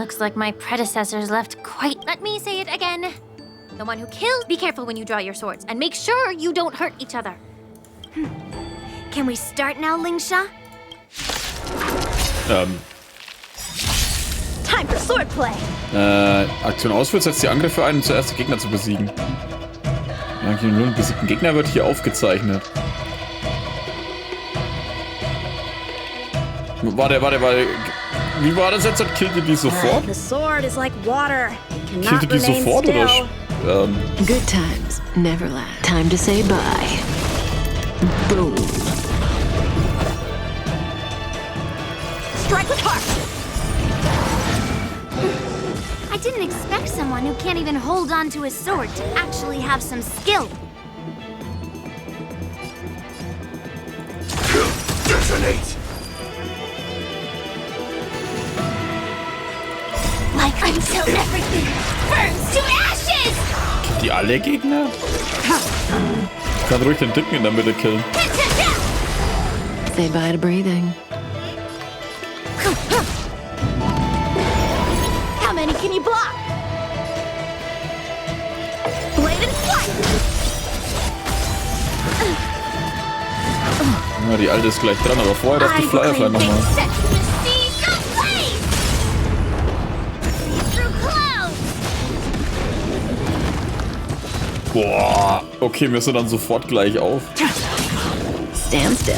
Looks like my predecessors left quite... Let me say it again. The one who kills... Be careful when you draw your swords, and make sure you don't hurt each other. Can we start now, Lingsha? Time for swordplay. Aktion ausführt, setzt die Angriffe ein, um zuerst die Gegner zu besiegen. Ja, nur einen besiegten Gegner wird hier aufgezeichnet. Warte. Wie war das jetzt? Killt ihr die sofort? Killt ihr die sofort oder? Good times never last. Time to say bye. Boom. Strike with heart. I didn't expect someone who can't even hold on to his sword to actually have some skill. Detonate. Like until everything burns to ashes! Killt die alle Gegner? Kann ruhig den Dicken in der Mitte killen. Say bye to breathing. How many can you block? Blade and flight! Ja, die alte ist gleich dran, aber vorher darf die Firefly nochmal. Boah, okay, wir sind dann sofort gleich auf. Stand still.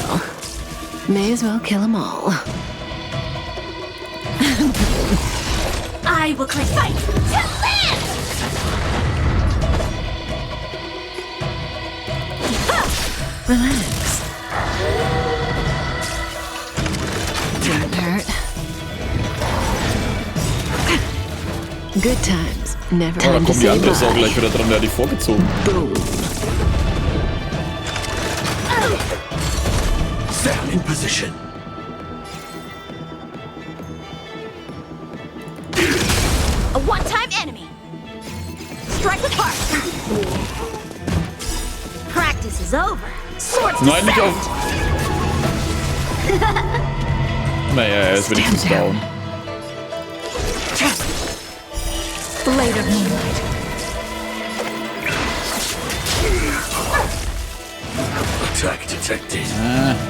May as well kill them all. I will click fight to live! Relax. Don't hurt. Good times never. Oh, da Time to kommt die say andere Sau bye. gleich wieder dran, der hat die vorgezogen. Boom. Stand in position. A one-time enemy! Strike with heart! Practice is over. Swords Nein, nicht auf. descend! Naja, er ist wenigstens down. Blade of moonlight. Attack detected.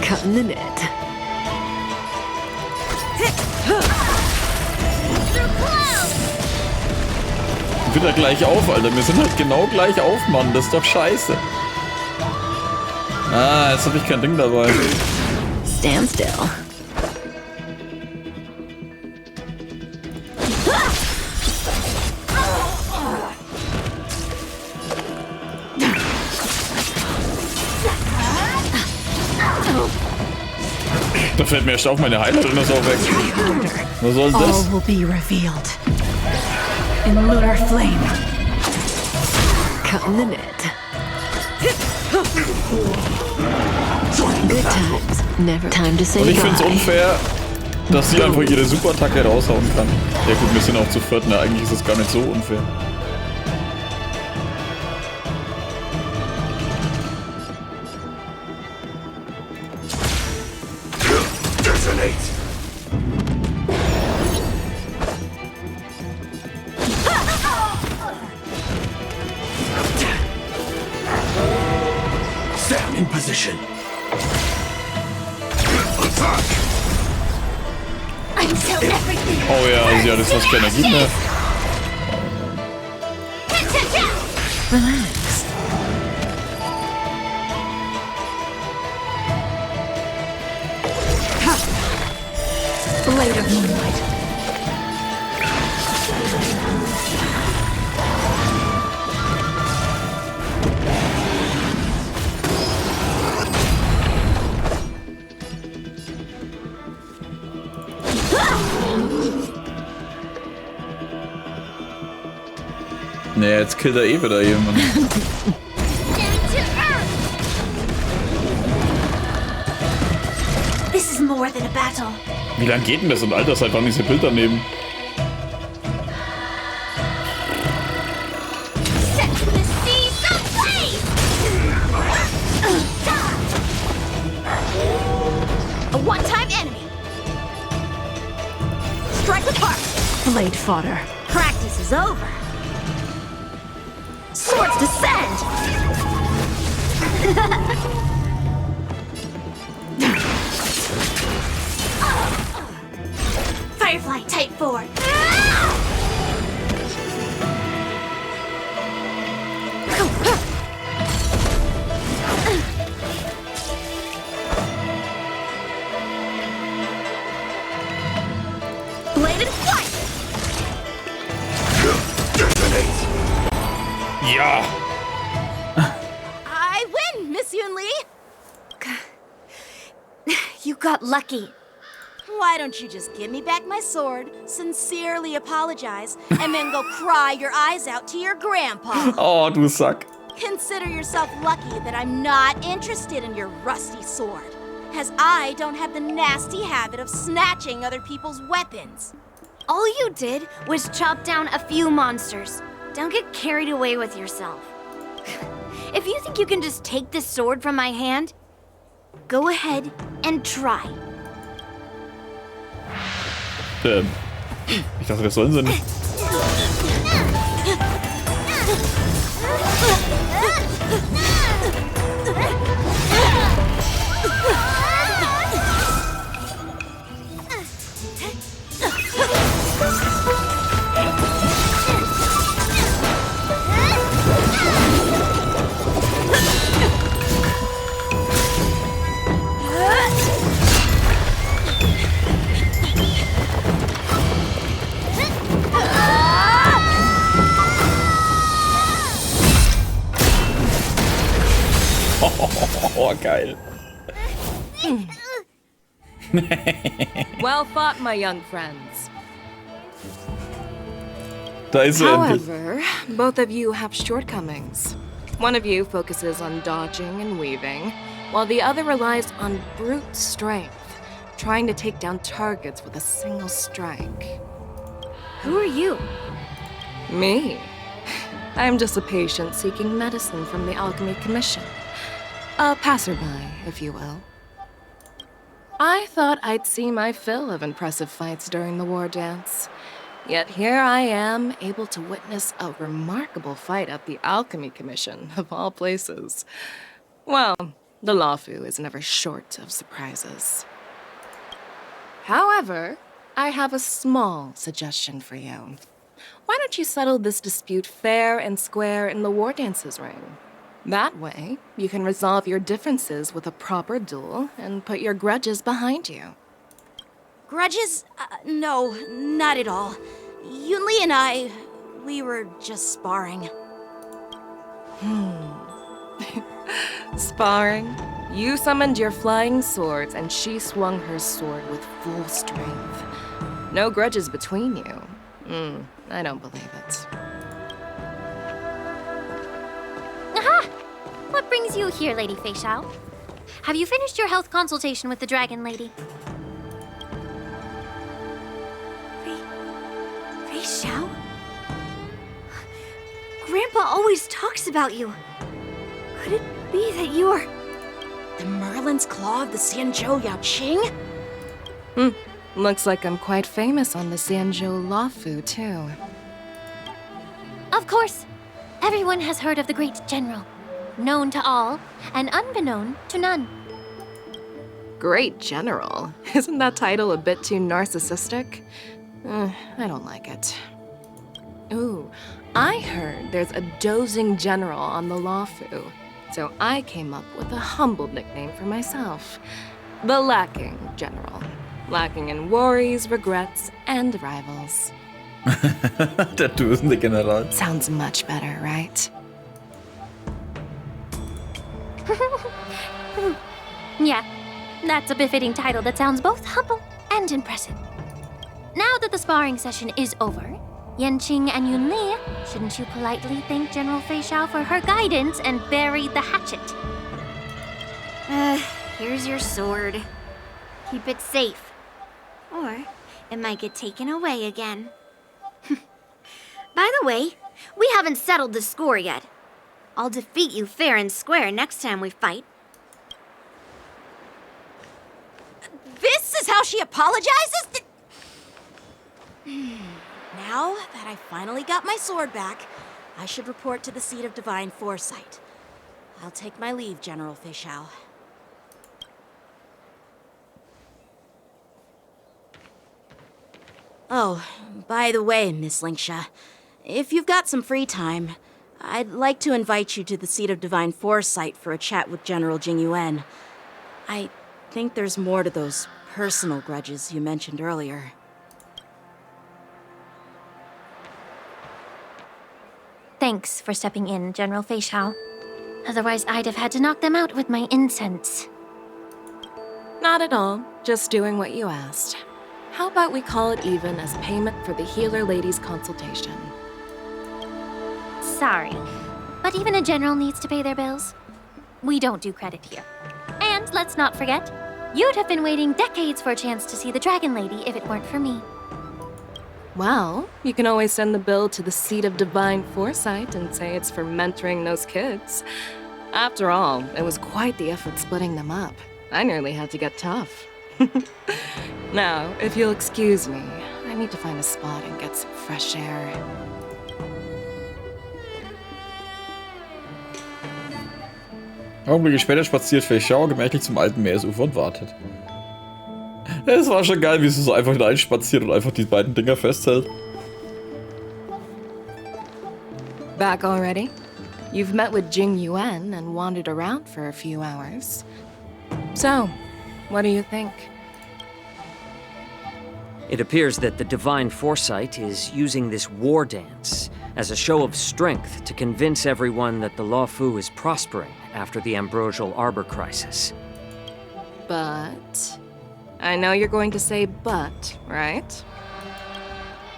Cutting the net. Wieder gleich auf, Alter. Wir sind halt genau gleich auf, Mann. Das ist doch scheiße. Ah, jetzt habe ich kein Ding dabei. Stand still. Da fällt mir erst auf, meine Heilerin ist auch weg. Was soll das? All will be revealed in lunar flame. Cutting the net. Good times never. Time to say Und ich finde es bye. unfair, dass sie einfach ihre Superattacke raushauen kann. Ja gut, wir sind auch zu viert, ne? Eigentlich ist es gar nicht so unfair. Detonate. Stand in position. Attack. Until everything Oh ja, sie hat jetzt fast keine Energie mehr. Relax. Blade of moonlight. Naja, jetzt killt er eh wieder jemanden. Down to earth! This is more than a battle. Wie lange geht denn das? Und Alter, seit wann diese Bilder nehmen? Set the seas ablaze! A one-time enemy. Strike with heart. Blade fodder. Practice is over. Swords descend! Firefly, type 4. Bladed flight! Ja! I win, Miss Yunli! You got lucky. Why don't you just give me back my sword, sincerely apologize, and then go cry your eyes out to your grandpa? Oh, du Sack. Consider yourself lucky that I'm not interested in your rusty sword, as I don't have the nasty habit of snatching other people's weapons. All you did was chop down a few monsters. Don't get carried away with yourself. If you think you can just take this sword from my hand, go ahead and try. Ich dachte, das sollen sie nicht. Oh, geil. Well fought, my young friends. Da ist er endlich. However, both of you have shortcomings. One of you focuses on dodging and weaving, while the other relies on brute strength, trying to take down targets with a single strike. Who are you? Me? I'm just a patient seeking medicine from the Alchemy Commission. A passerby, if you will. I thought I'd see my fill of impressive fights during the war dance. Yet here I am, able to witness a remarkable fight at the Alchemy Commission, of all places. Well, the Lawfu is never short of surprises. However, I have a small suggestion for you. Why don't you settle this dispute fair and square in the war dance's ring? That way, you can resolve your differences with a proper duel and put your grudges behind you. Grudges? No, not at all. Yunli and we were just sparring. Sparring? You summoned your flying swords and she swung her sword with full strength. No grudges between you. I don't believe it. Aha! What brings you here, Lady Feixiao? Have you finished your health consultation with the Dragon Lady? Feixiao? Grandpa always talks about you. Could it be that you are... The Merlin's Claw of the Xianzhou Yaoqing? Looks like I'm quite famous on the Xianzhou Lawfu, too. Of course. Everyone has heard of the great general. Known to all, and unbeknown to none. Great General? Isn't that title a bit too narcissistic? I don't like it. Ooh, I heard there's a dozing general on the Lawfu, so I came up with a humble nickname for myself. The Lacking General. Lacking in worries, regrets, and rivals. Der dösende General. Sounds much better, right? Yeah, that's a befitting title that sounds both humble and impressive. Now that the sparring session is over, Yanqing and Yunli, shouldn't you politely thank General Feixiao for her guidance and bury the hatchet? Here's your sword. Keep it safe. Or it might get taken away again. By the way, we haven't settled the score yet. I'll defeat you fair and square next time we fight. This is how she apologizes? now that I finally got my sword back, I should report to the seat of divine foresight. I'll take my leave, General Feixiao. Oh, by the way, Miss Linksha, if you've got some free time, I'd like to invite you to the seat of divine foresight for a chat with General Jing Yuan. I think there's more to those personal grudges you mentioned earlier. Thanks for stepping in, General Feixiao. Otherwise, I'd have had to knock them out with my incense. Not at all. Just doing what you asked. How about we call it even as payment for the healer lady's consultation? Sorry, but even a general needs to pay their bills. We don't do credit here. And let's not forget, you'd have been waiting decades for a chance to see the Dragon Lady if it weren't for me. Well, you can always send the bill to the seat of divine foresight and say it's for mentoring those kids. After all, it was quite the effort splitting them up. I nearly had to get tough. Now, if you'll excuse me, I need to find a spot and get some fresh air. Augenblicke später spaziert Feixiao gemächlich zum alten Meeresufer und wartet. Es war schon geil, wie sie so einfach hineinspaziert und einfach die beiden Dinger festhält. Back already? You've met with Jing Yuan and wandered around for a few hours. So, what do you think? It appears that the Divine Foresight is using this war dance as a show of strength to convince everyone that the Luofu is prospering after the Ambrosial Arbor crisis. But... I know you're going to say but, right?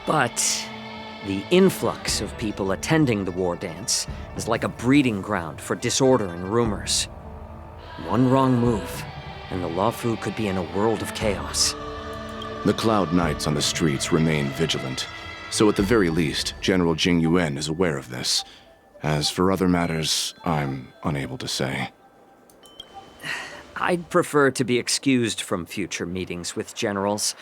But the influx of people attending the war dance is like a breeding ground for disorder and rumors. One wrong move, and the Luofu could be in a world of chaos. The Cloud Knights on the streets remain vigilant, so at the very least, General Jing Yuan is aware of this. As for other matters, I'm unable to say. I'd prefer to be excused from future meetings with generals.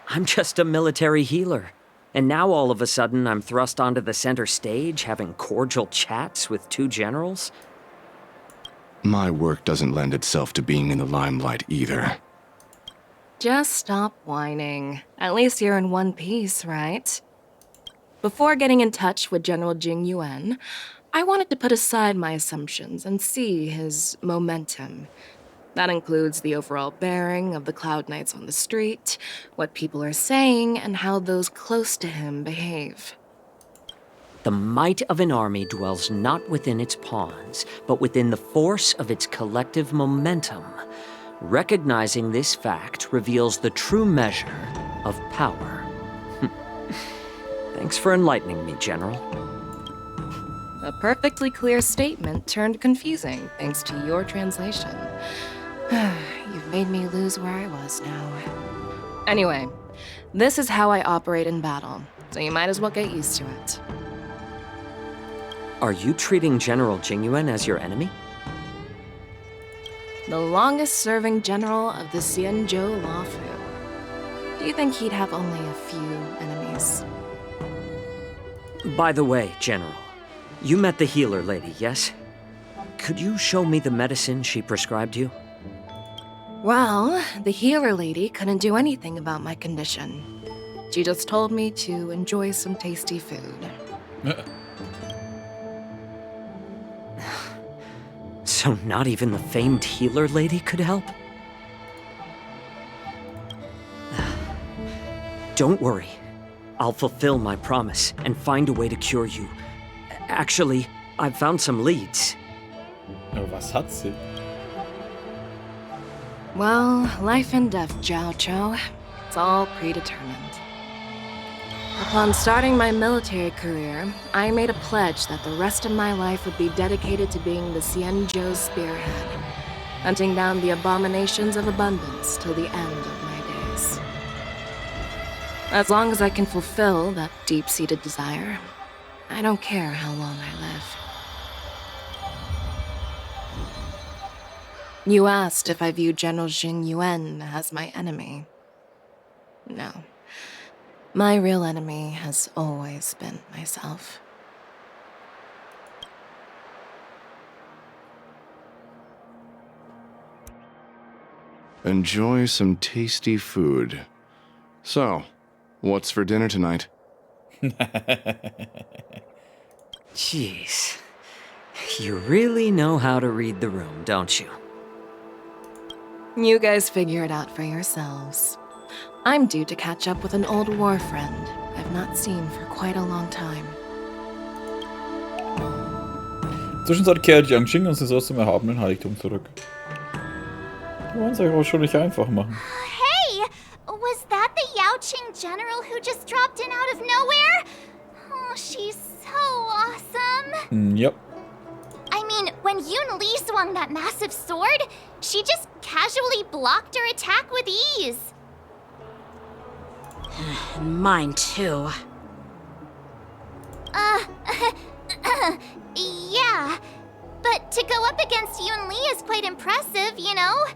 I'm just a military healer. And now all of a sudden I'm thrust onto the center stage having cordial chats with two generals? My work doesn't lend itself to being in the limelight either. Just stop whining. At least you're in one piece, right? Before getting in touch with General Jing Yuan, I wanted to put aside my assumptions and see his momentum. That includes the overall bearing of the Cloud Knights on the street, what people are saying, and how those close to him behave. The might of an army dwells not within its pawns, but within the force of its collective momentum. Recognizing this fact reveals the true measure of power. Thanks for enlightening me, General. A perfectly clear statement turned confusing thanks to your translation. You've made me lose where I was now. Anyway, this is how I operate in battle, so you might as well get used to it. Are you treating General Jing Yuan as your enemy? The longest-serving general of the Xianzhou Luofu. Do you think he'd have only a few enemies? By the way, General, you met the healer lady, yes? Could you show me the medicine she prescribed you? Well, the healer lady couldn't do anything about my condition. She just told me to enjoy some tasty food. So not even the famed healer lady could help? Don't worry. I'll fulfill my promise and find a way to cure you. Actually, I've found some leads. Aber was hat sie? Well, life and death, Zhao Chou. It's all predetermined. Upon starting my military career, I made a pledge that the rest of my life would be dedicated to being the Xianzhou spearhead, hunting down the abominations of abundance till the end of my days. As long as I can fulfill that deep-seated desire, I don't care how long I live. You asked if I view General Jing Yuan as my enemy. No. My real enemy has always been myself. Enjoy some tasty food. So, what's for dinner tonight? Jeez. You really know how to read the room, don't you? You guys figure it out for yourselves. I'm due to catch up with an old war friend I've not seen for quite a long time. Zwischenzeit kehrt Yang und sie soll zum erhabenen Heiligtum zurück. Die wollen es euch auch schon nicht einfach machen. Hey! Was that the Yaoqing general who just dropped in out of nowhere? Oh, she's so awesome. Yep. I mean, when Yun Li swung that massive sword, she just casually blocked her attack with ease. Mine too. Yeah. But to go up against Yun Li is quite impressive, you know?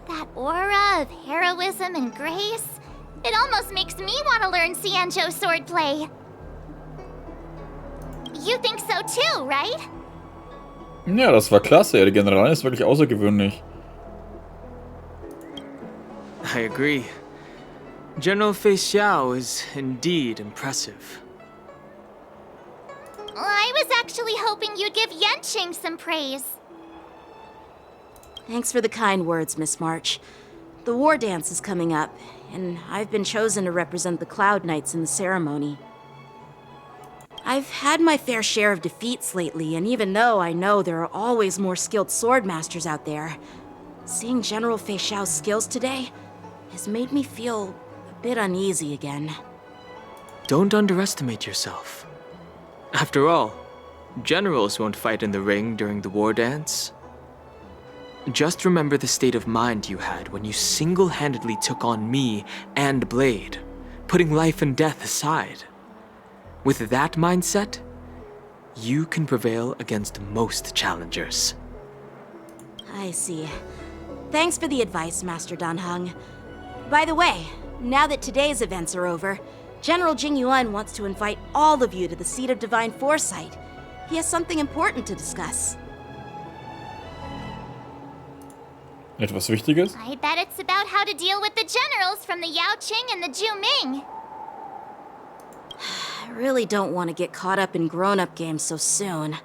That aura of heroism and grace. It almost makes me want to learn Xianzhou swordplay. You think so too, right? Ja, das war klasse. Die Generalin ist wirklich außergewöhnlich. I agree. General Feixiao is indeed impressive. I was actually hoping you'd give Yanqing some praise. Thanks for the kind words, Miss March. The war dance is coming up, and I've been chosen to represent the Cloud Knights in the ceremony. I've had my fair share of defeats lately, and even though I know there are always more skilled swordmasters out there, seeing General Feixiao's skills today has made me feel a bit uneasy again. Don't underestimate yourself. After all, generals won't fight in the ring during the war dance. Just remember the state of mind you had when you single-handedly took on me and Blade, putting life and death aside. With that mindset, you can prevail against most challengers. I see. Thanks for the advice, Master Danheng. By the way, now that today's events are over, General Jingyuan wants to invite all of you to the Seat of Divine Foresight. He has something important to discuss. Etwas Wichtiges? I bet it's about how to deal with the generals from the Yaoqing and the Zhuming. I really don't want to get caught up in grown-up games so soon.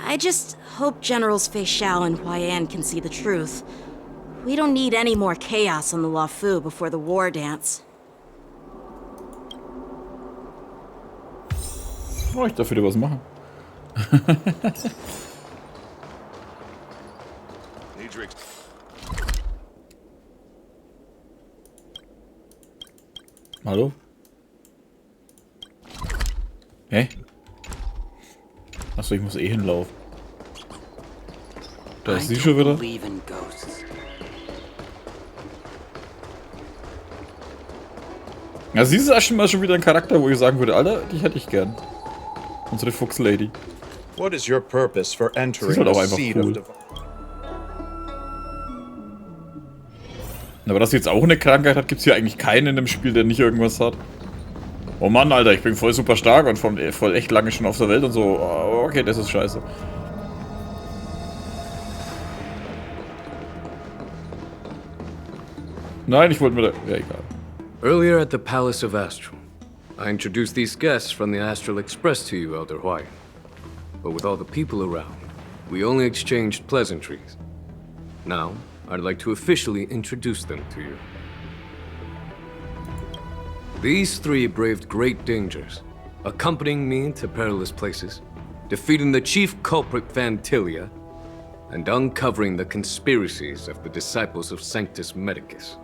I just hope Generals Feixiao and Huaiyan can see the truth. We don't need any more chaos on the Luofu before the war dance. Oh, ich darf wieder was machen. Hallo? Hä? Achso, ich muss eh hinlaufen. Da ist sie schon wieder. Ja, sie ist ja schon wieder ein Charakter, wo ich sagen würde, Alter, die hätte ich gern. Unsere Fuchs-Lady. What is your purpose for entering halt auch the einfach seat cool. of divine? Aber dass sie jetzt auch eine Krankheit hat, gibt es hier eigentlich keinen in dem Spiel, der nicht irgendwas hat. Oh Mann, Alter, ich bin voll super stark und voll echt lange schon auf der Welt und so. Oh, okay, das ist scheiße. Nein, ich wollte mir da... Ja, egal. Earlier at the Palace of Astral, I introduced these guests from the Astral Express to you, Elder Huai. But with all the people around, we only exchanged pleasantries. Now, I'd like to officially introduce them to you. These three braved great dangers, accompanying me to perilous places, defeating the chief culprit Vantilia, and uncovering the conspiracies of the disciples of Sanctus Medicus.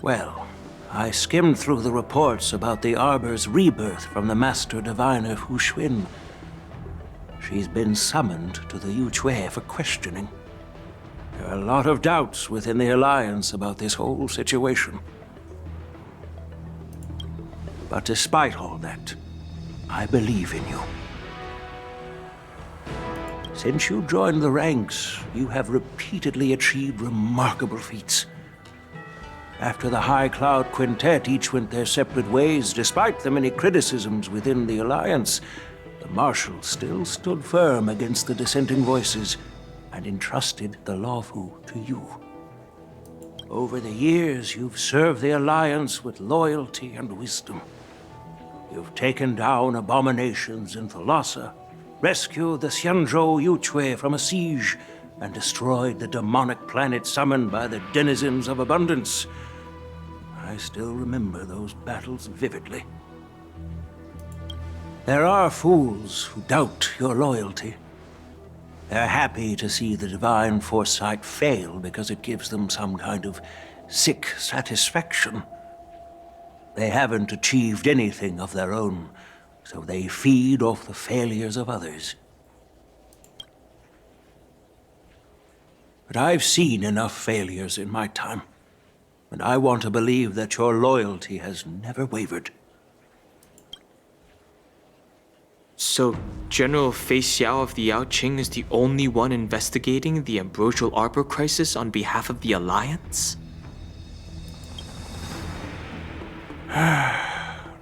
Well, I skimmed through the reports about the Arbor's rebirth from the Master Diviner Hu Xuan. She's been summoned to the Yuchui for questioning. There are a lot of doubts within the Alliance about this whole situation. But despite all that, I believe in you. Since you joined the ranks, you have repeatedly achieved remarkable feats. After the High Cloud Quintet each went their separate ways, despite the many criticisms within the Alliance, the Marshal still stood firm against the dissenting voices and entrusted the Lawfu to you. Over the years, you've served the Alliance with loyalty and wisdom. You've taken down abominations in Thalassa, rescued the Xianzhou Yuchue from a siege, and destroyed the demonic planet summoned by the denizens of abundance. I still remember those battles vividly. There are fools who doubt your loyalty. They're happy to see the divine foresight fail because it gives them some kind of sick satisfaction. They haven't achieved anything of their own, so they feed off the failures of others. But I've seen enough failures in my time, and I want to believe that your loyalty has never wavered. So, General Feixiao of the Yaoqing is the only one investigating the Ambrosial Arbor crisis on behalf of the Alliance?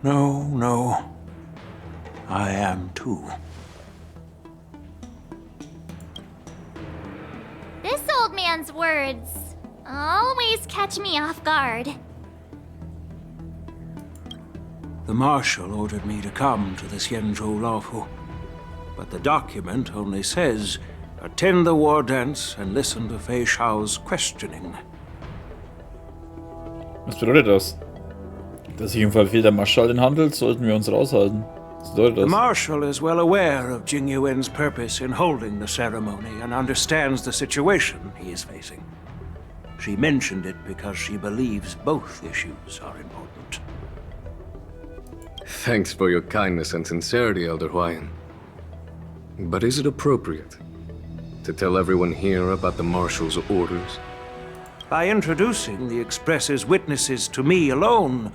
No. I am too. This old man's words always catch me off guard. The Marshal ordered me to come to the Xianzhou Lawfu, but the document only says, attend the war dance and listen to Feixiao's questioning. Was bedeutet das? Dass sich im Verfehl der Marschall den handelt, sollten wir uns raushalten. Was bedeutet das? The Marshal is well aware of Jing Yuan's purpose in holding the ceremony and understands the situation he is facing. She mentioned it because she believes both issues are important. Thanks for your kindness and sincerity, Elder Huayan. But is it appropriate to tell everyone here about the Marshal's orders? By introducing the Express's witnesses to me alone,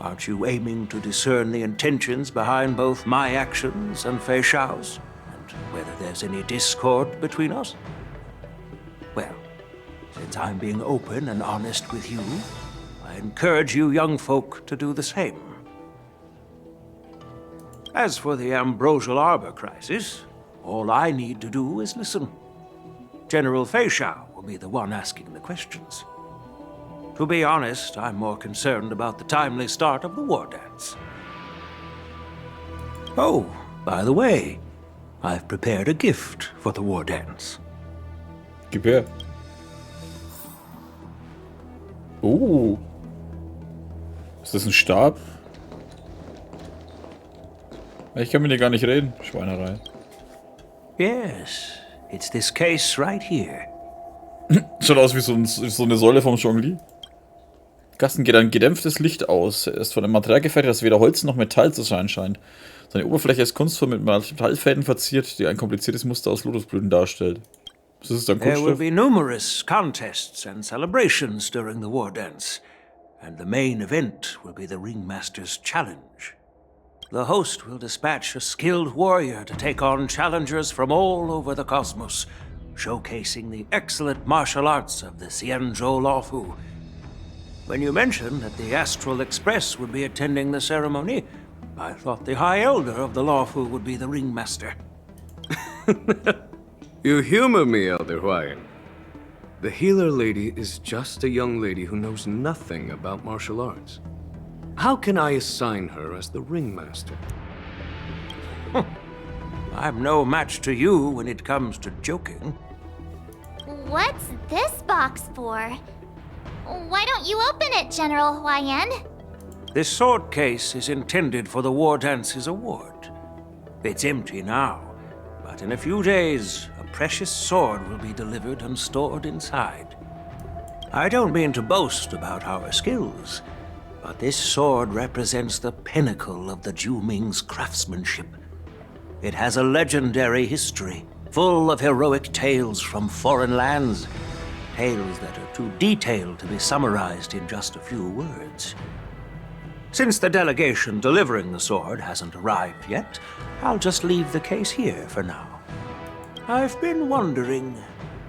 aren't you aiming to discern the intentions behind both my actions and Feixiao's? And whether there's any discord between us? Well, since I'm being open and honest with you, I encourage you young folk to do the same. As for the Ambrosial Arbor crisis, all I need to do is listen. General Feixiao will be the one asking the questions. To be honest, I'm more concerned about the timely start of the war dance. Oh, by the way, I've prepared a gift for the war dance. Gib her. Ist das ein Stab? Ich kann mit dir gar nicht reden, Schweinerei. Yes, it's this case right here. Schaut aus wie so eine Säule vom Zhongli. Kasten geht ein gedämpftes Licht aus. Er ist von einem Material gefertigt, das weder Holz noch Metall zu sein scheint. Seine Oberfläche ist kunstvoll mit Metallfäden verziert, die ein kompliziertes Muster aus Lotusblüten darstellt. Was ist das, ein There will Kunststoff? be numerous contests and celebrations during the war dance, and the main event will be the Ringmaster's Challenge. The host will dispatch a skilled warrior to take on challengers from all over the cosmos, showcasing the excellent martial arts of the Xianzhou Lawfu. When you mentioned that the Astral Express would be attending the ceremony, I thought the High Elder of the Lawfu would be the Ringmaster. You humor me, Elder Huayan. The healer lady is just a young lady who knows nothing about martial arts. How can I assign her as the ringmaster? I'm no match to you when it comes to joking. What's this box for? Why don't you open it, General Huayan? This sword case is intended for the War Dance's award. It's empty now, but in a few days, a precious sword will be delivered and stored inside. I don't mean to boast about our skills, but this sword represents the pinnacle of the Ju-Ming's craftsmanship. It has a legendary history, full of heroic tales from foreign lands. Tales that are too detailed to be summarized in just a few words. Since the delegation delivering the sword hasn't arrived yet, I'll just leave the case here for now. I've been wondering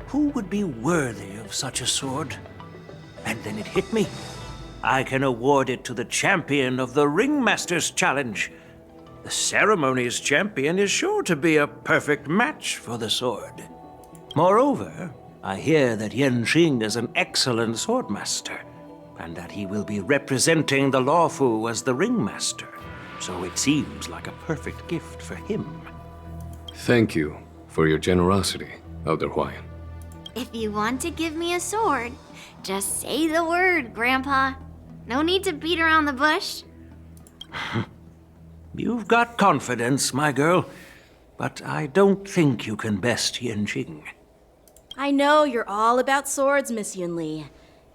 who would be worthy of such a sword. And then it hit me. I can award it to the champion of the Ringmaster's Challenge. The ceremony's champion is sure to be a perfect match for the sword. Moreover, I hear that Yenjing is an excellent swordmaster, and that he will be representing the Lawfu as the Ringmaster, so it seems like a perfect gift for him. Thank you for your generosity, Elder Huayan. If you want to give me a sword, just say the word, Grandpa. No need to beat around the bush. You've got confidence, my girl, but I don't think you can best Yenjing. I know you're all about swords, Miss Yunli.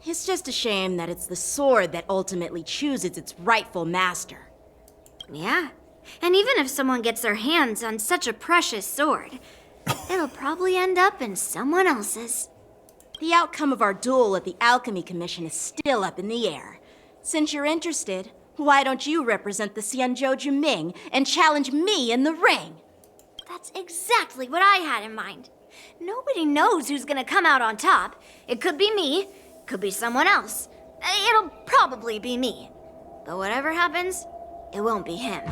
It's just a shame that it's the sword that ultimately chooses its rightful master. Yeah, and even if someone gets their hands on such a precious sword, it'll probably end up in someone else's. The outcome of our duel at the Alchemy Commission is still up in the air. Since you're interested, why don't you represent the Xianzhou Juming and challenge me in the ring? That's exactly what I had in mind. Nobody knows who's gonna come out on top. It could be me, could be someone else. It'll probably be me. But whatever happens, it won't be him.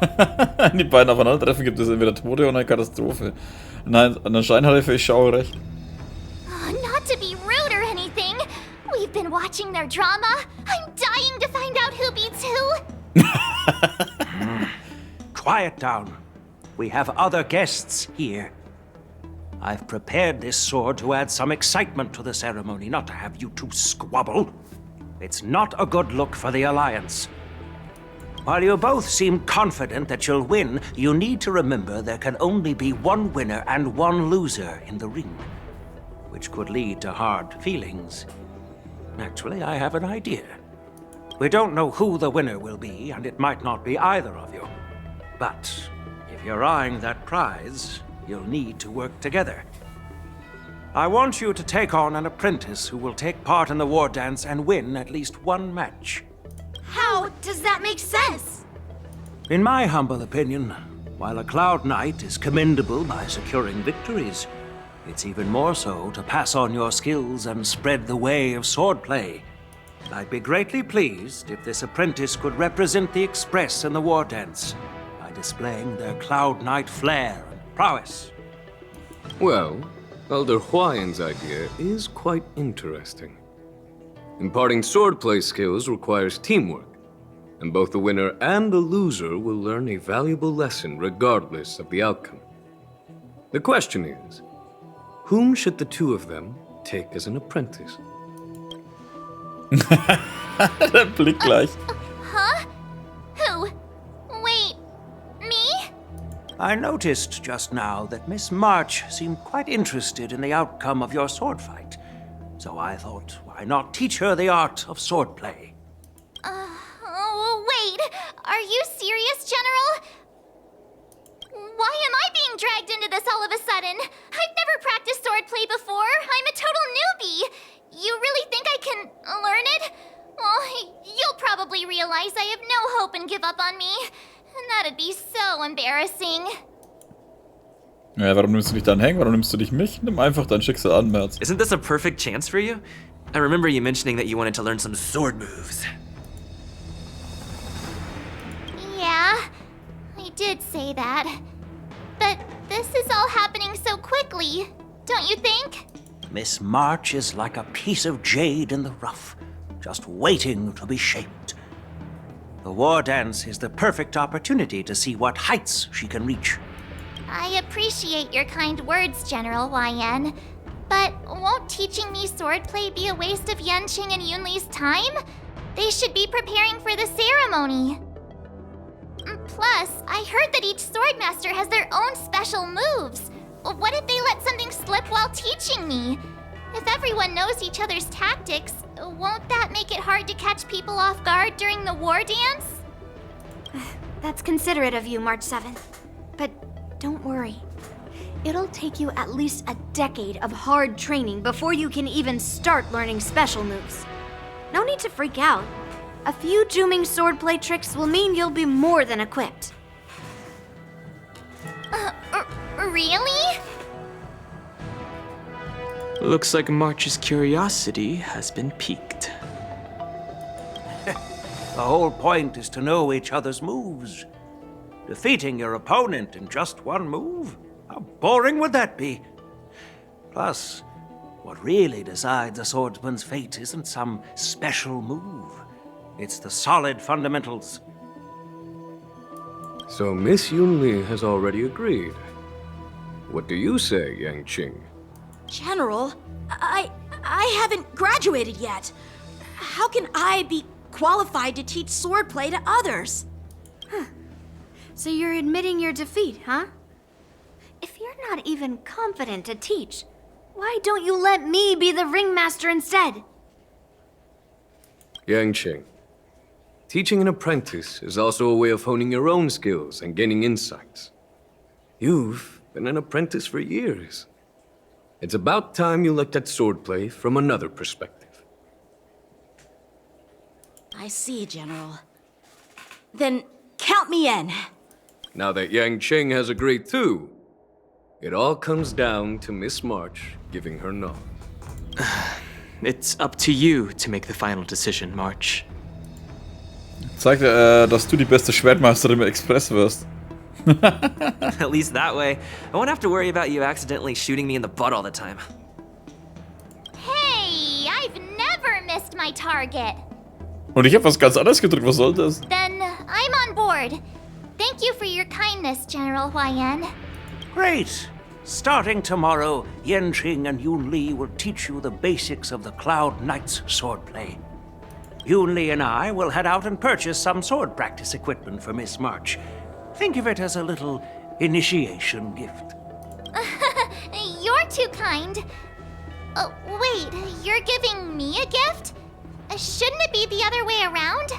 Die beiden aufeinandertreffen gibt es entweder Tode oder eine Katastrophe. Nein, anscheinend hatte Feixiao recht. Not to be rude or anything. We've been watching their drama. I'm dying to find out who beats who. Quiet down. We have other guests here. I've prepared this sword to add some excitement to the ceremony, not to have you two squabble. It's not a good look for the Alliance. While you both seem confident that you'll win, you need to remember there can only be one winner and one loser in the ring, which could lead to hard feelings. Actually, I have an idea. We don't know who the winner will be, and it might not be either of you. But if you're eyeing that prize, you'll need to work together. I want you to take on an apprentice who will take part in the war dance and win at least one match. How does that make sense? In my humble opinion, while a Cloud Knight is commendable by securing victories, it's even more so to pass on your skills and spread the way of swordplay. I'd be greatly pleased if this apprentice could represent the Express in the war dance by displaying their Cloud Knight flair and prowess. Well, Elder Huayan's idea is quite interesting. Imparting swordplay skills requires teamwork, and both the winner and the loser will learn a valuable lesson regardless of the outcome. The question is, whom should the two of them take as an apprentice? Der Blick gleich. Huh? Who? Wait, me? I noticed just now that Miss March seemed quite interested in the outcome of your sword fight. So I thought, why not teach her the art of swordplay? Wait, are you serious, General? Why am I being dragged into this all of a sudden? I've never practiced swordplay before. I'm a total newbie. You really think I can learn it? Well, you'll probably realize I have no hope and give up on me. And that'd be so embarrassing. Ja, warum nimmst du dich dann hängen? Warum nimmst du dich mich? Nimm einfach dein Schicksal an, Merz. Isn't this a perfect chance for you? I remember you mentioning that you wanted to learn some sword moves. Yeah, I did say that. But this is all happening so quickly, don't you think? Miss March is like a piece of jade in the rough, just waiting to be shaped. The war dance is the perfect opportunity to see what heights she can reach. I appreciate your kind words, General Huayan. But won't teaching me swordplay be a waste of Yenqing and Yunli's time? They should be preparing for the ceremony. Plus, I heard that each swordmaster has their own special moves. What if they let something slip while teaching me? If everyone knows each other's tactics, won't that make it hard to catch people off guard during the war dance? That's considerate of you, March 7th. But don't worry. It'll take you at least a decade of hard training before you can even start learning special moves. No need to freak out. A few Juming swordplay tricks will mean you'll be more than equipped. Really? Looks like March's curiosity has been piqued. The whole point is to know each other's moves. Defeating your opponent in just one move? How boring would that be? Plus, what really decides a swordsman's fate isn't some special move. It's the solid fundamentals. So Miss Yunli has already agreed. What do you say, Yang Qing? General, I haven't graduated yet. How can I be qualified to teach swordplay to others? So you're admitting your defeat, huh? If you're not even confident to teach, why don't you let me be the ringmaster instead? Yang Qing, teaching an apprentice is also a way of honing your own skills and gaining insights. You've been an apprentice for years. It's about time you looked at swordplay from another perspective. I see, General. Then count me in. Now that Yang Qing has agreed too, it all comes down to Miss March giving her nod. It's up to you to make the final decision, March. Zeig, dass du die beste Schwertmeisterin im Express wirst. At least that way, I won't have to worry about you accidentally shooting me in the butt all the time. Hey, I've never missed my target. Und ich habe was ganz anderes gedrückt, was soll das? Then I'm on board. Thank you for your kindness, General Huayan. Great! Starting tomorrow, Yanqing and Yunli will teach you the basics of the Cloud Knight's swordplay. Yunli and I will head out and purchase some sword practice equipment for Miss March. Think of it as a little initiation gift. You're too kind. Wait, you're giving me a gift? Shouldn't it be the other way around?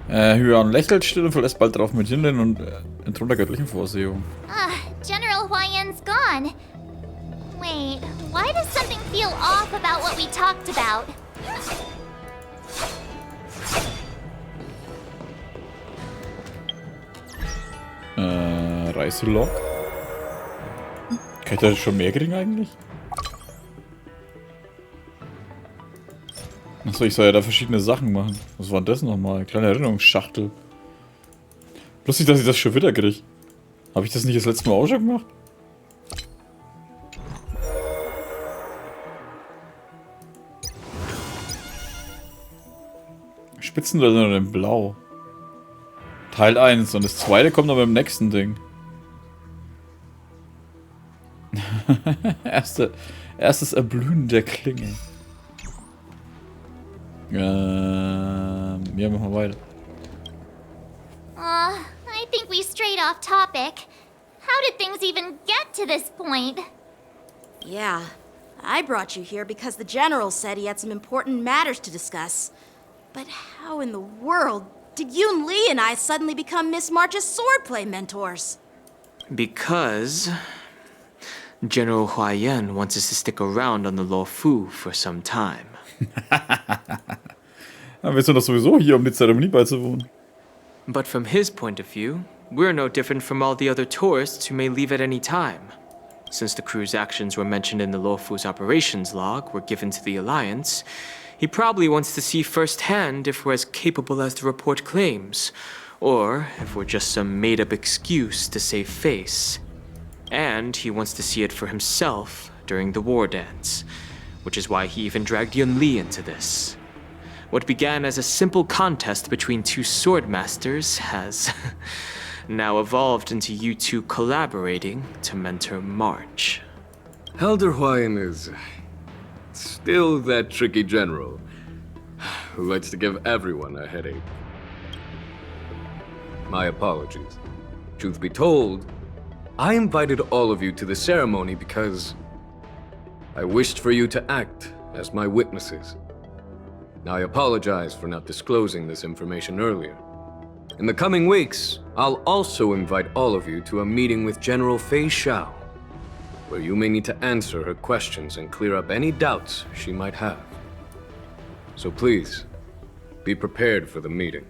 Huan lächelt still und verlässt bald darauf mit Jinlin und entthront der göttlichen Vorsehung. General Huayan's gone. Wait, why does something feel off about what we talked about? Reiselog? Kann ich da schon mehr kriegen eigentlich? Achso, ich soll ja da verschiedene Sachen machen. Was war das nochmal? Kleine Erinnerungsschachtel. Lustig, dass ich das schon wieder kriege. Habe ich das nicht das letzte Mal auch schon gemacht? Spitzenräder in Blau. Teil 1 und das zweite kommt aber im nächsten Ding. Erstes Erblühen der Klinge. Ja, machen wir weiter. I think we strayed off topic. How did things even get to this point? Yeah, I brought you here because the General said he had some important matters to discuss. But how in the world did Yun Li and I suddenly become Miss March's swordplay mentors? Because General Huayan wants us to stick around on the Luofu for some time. Dann bist du doch sowieso hier, um die Zeremonie beizuwohnen. But from his point of view, we're no different from all the other tourists who may leave at any time. Since the crew's actions were mentioned in the Luofu's operations log were given to the Alliance, he probably wants to see firsthand if we're as capable as the report claims, or if we're just some made-up excuse to save face. And he wants to see it for himself during the war dance, which is why he even dragged Yun Li into this. What began as a simple contest between two sword masters has now evolved into you two collaborating to mentor March. Elder Huayan is still that tricky general who likes to give everyone a headache. My apologies. Truth be told, I invited all of you to the ceremony because I wished for you to act as my witnesses. I apologize for not disclosing this information earlier. In the coming weeks, I'll also invite all of you to a meeting with General Feixiao, where you may need to answer her questions and clear up any doubts she might have. So please, be prepared for the meeting.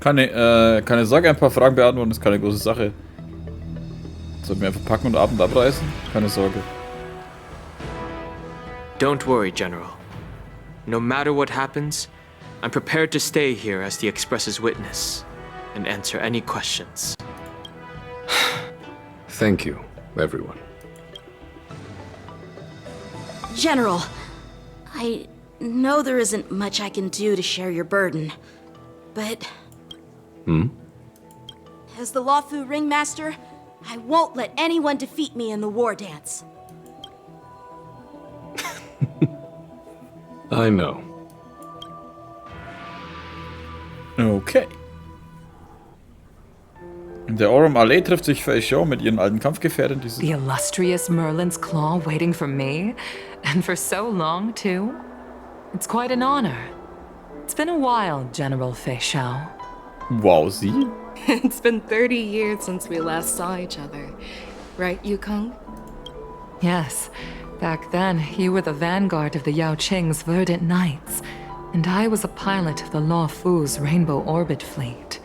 Keine Sorge, ein paar Fragen beantworten, ist keine große Sache. Sollten wir einfach packen und Abend abreißen? Keine Sorge. Don't worry, General. No matter what happens, I'm prepared to stay here as the Express's witness and answer any questions. Thank you, everyone. General, I know there isn't much I can do to share your burden, but... As the Lawfu Ringmaster, I won't let anyone defeat me in the war dance. I know. Okay. In der Aurum Allee trifft sich Feixiao mit ihren alten Kampfgefährten. The illustrious Merlin's Claw waiting for me? And for so long, too? It's quite an honor. It's been a while, General Feixiao. Wow, sie? It's been 30 years since we last saw each other. Right, Yukong? Yes. Back then, you were the vanguard of the Yao Qing's Verdant Knights, and I was a pilot of the Law Fu's Rainbow Orbit Fleet.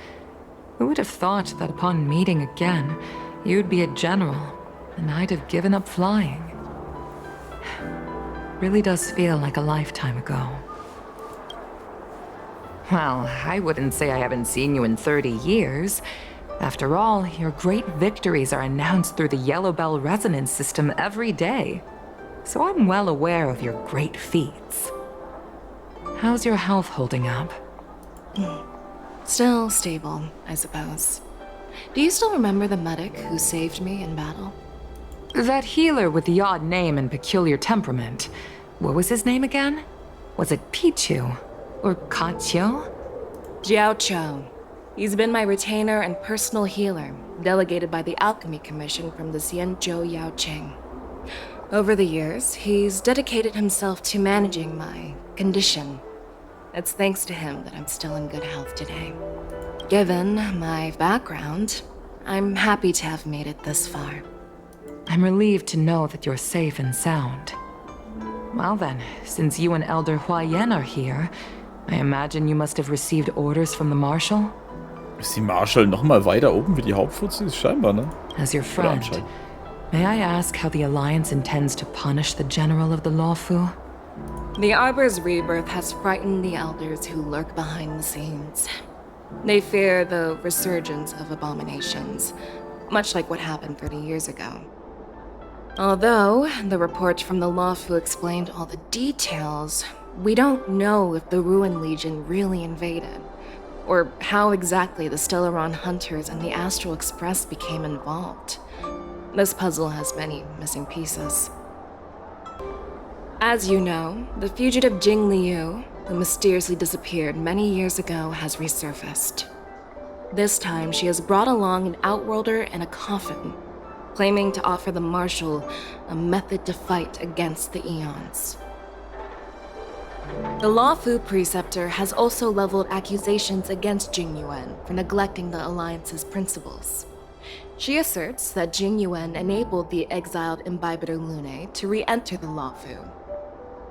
Who would have thought that upon meeting again, you'd be a general, and I'd have given up flying? Really does feel like a lifetime ago. Well, I wouldn't say I haven't seen you in 30 years. After all, your great victories are announced through the Yellow Bell resonance system every day. So I'm well aware of your great feats. How's your health holding up? Still stable, I suppose. Do you still remember the medic who saved me in battle? That healer with the odd name and peculiar temperament. What was his name again? Was it Pichu? Or Kachio? Jiao Chou. He's been my retainer and personal healer, delegated by the Alchemy Commission from the Xianzhou Yao Qing. Over the years, he's dedicated himself to managing my condition. It's thanks to him that I'm still in good health today. Given my background, I'm happy to have made it this far. I'm relieved to know that you're safe and sound. Well then, since you and Elder Huayan are here, I imagine you must have received orders from the Marshal? Ist die Marshal noch mal weiter oben wie die Hauptfuzis? Scheinbar, ne? As your friend, may I ask how the Alliance intends to punish the General of the Lawfu? The Arbor's rebirth has frightened the elders who lurk behind the scenes. They fear the resurgence of abominations, much like what happened 30 years ago. Although the report from the Lawfu explained all the details, we don't know if the Ruin Legion really invaded, or how exactly the Stellaron Hunters and the Astral Express became involved. This puzzle has many missing pieces. As you know, the fugitive Jing Liu, who mysteriously disappeared many years ago, has resurfaced. This time, she has brought along an outworlder and a coffin, claiming to offer the Marshal a method to fight against the Eons. The Lawfu Preceptor has also leveled accusations against Jing Yuan for neglecting the Alliance's principles. She asserts that Jing Yuan enabled the exiled Imbibitor Lunae to re-enter the Lawfu,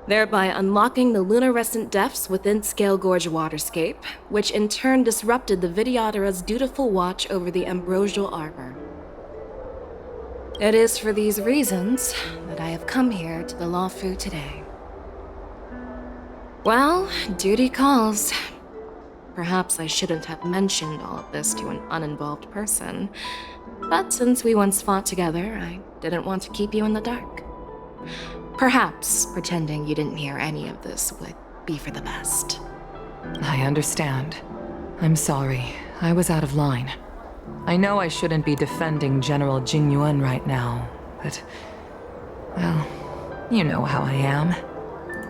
thereby unlocking the lunarescent depths within Scale Gorge Waterscape, which in turn disrupted the Vidyadhara's dutiful watch over the Ambrosial Arbor. It is for these reasons that I have come here to the Lawfu today. Well, duty calls. Perhaps I shouldn't have mentioned all of this to an uninvolved person, but since we once fought together, I didn't want to keep you in the dark. Perhaps pretending you didn't hear any of this would be for the best. I understand. I'm sorry. I was out of line. I know I shouldn't be defending General Jing Yuan right now, but... well, you know how I am.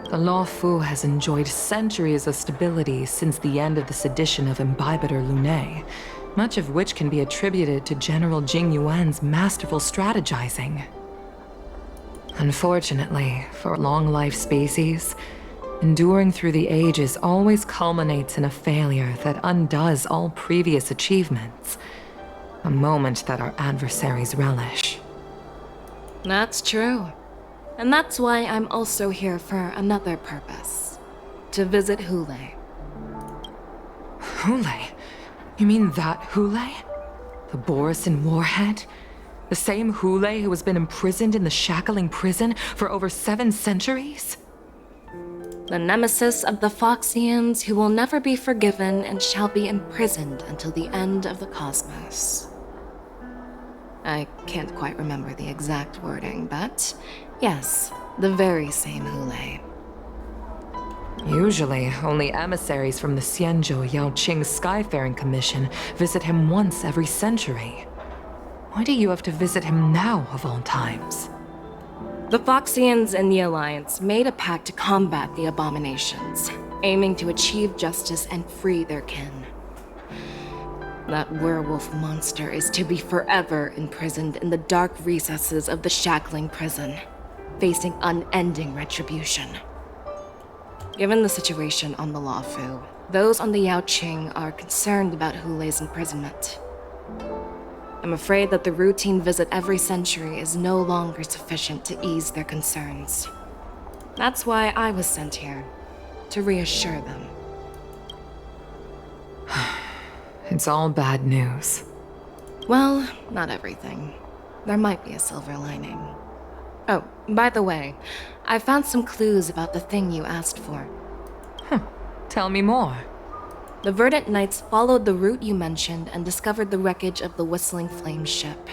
The Lawfu has enjoyed centuries of stability since the end of the sedition of Imbibitor Lunae, much of which can be attributed to General Jing Yuan's masterful strategizing. Unfortunately, for long-life species, enduring through the ages always culminates in a failure that undoes all previous achievements, a moment that our adversaries relish. That's true. And that's why I'm also here for another purpose. To visit Hule. Hule? You mean that Hule? The Borisin Warhead? The same Hule who has been imprisoned in the shackling prison for over 7 centuries? the nemesis of the Foxians who will never be forgiven and shall be imprisoned until the end of the cosmos. I can't quite remember the exact wording, but yes, the very same Hule. Usually, only emissaries from the Xianzhou Yaoqing Skyfaring Commission visit him once every century. Why do you have to visit him now, of all times? The Foxians and the Alliance made a pact to combat the abominations, aiming to achieve justice and free their kin. That werewolf monster is to be forever imprisoned in the dark recesses of the shackling prison, facing unending retribution. Given the situation on the Luofu, those on the Yaoqing are concerned about Hule's imprisonment. I'm afraid that the routine visit every century is no longer sufficient to ease their concerns. That's why I was sent here, to reassure them. It's all bad news. Well, not everything. There might be a silver lining. Oh, by the way, I found some clues about the thing you asked for. Tell me more. The Verdant Knights followed the route you mentioned and discovered the wreckage of the Whistling Flame ship.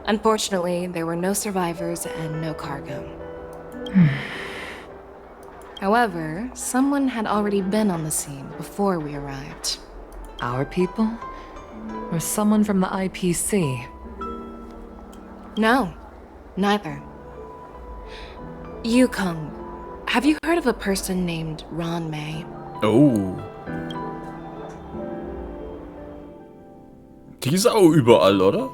Unfortunately, there were no survivors and no cargo. However, someone had already been on the scene before we arrived. Our people? Or someone from the IPC? No, neither. Yukong, have you heard of a person named Ron May? Oh. Die ist auch überall, oder?